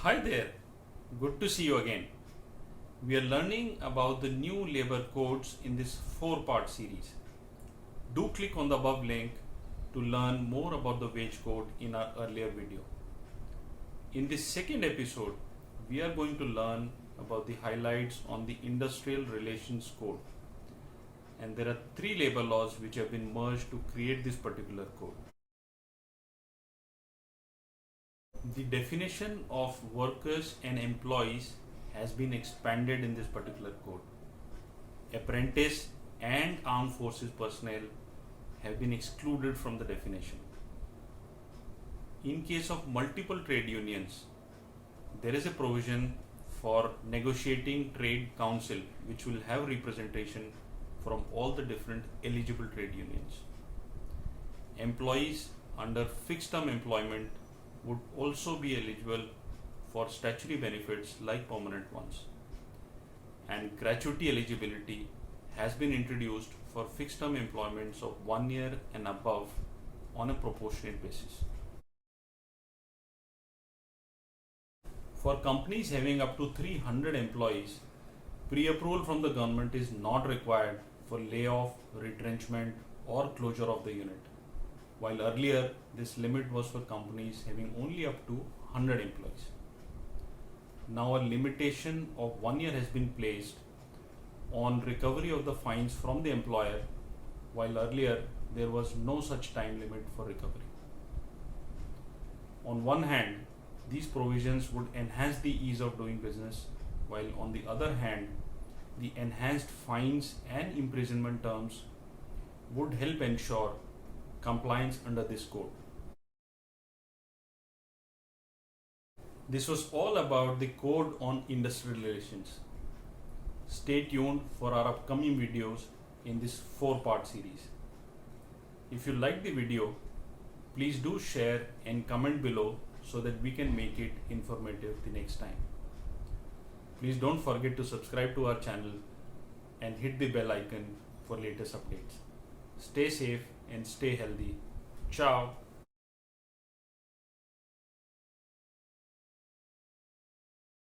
Hi there, good to see you again. We are learning about the new labor codes in this 4-part series. Do click on the above link to learn more about the wage code in our earlier video. In this second episode, we are going to learn about the highlights on the Industrial Relations Code. And there are 3 labor laws which have been merged to create this particular code. The definition of workers and employees has been expanded in this particular code. Apprentice and armed forces personnel have been excluded from the definition. In case of multiple trade unions, there is a provision for negotiating trade council which will have representation from all the different eligible trade unions. Employees under fixed term employment would also be eligible for statutory benefits like permanent ones. And gratuity eligibility has been introduced for fixed term employments of 1 year and above on a proportionate basis. For companies having up to 300 employees, pre-approval from the government is not required for layoff, retrenchment or closure of the unit. While earlier this limit was for companies having only up to 100 employees. Now a limitation of 1 year has been placed on recovery of the fines from the employer, while earlier there was no such time limit for recovery. On one hand, these provisions would enhance the ease of doing business, while on the other hand, the enhanced fines and imprisonment terms would help ensure compliance under this code. This was all about the code on industrial relations. Stay tuned for our upcoming videos in this 4-part series. If you like the video, please do share and comment below so that we can make it informative the next time. Please don't forget to subscribe to our channel and hit the bell icon for latest updates. Stay safe and stay healthy. Ciao.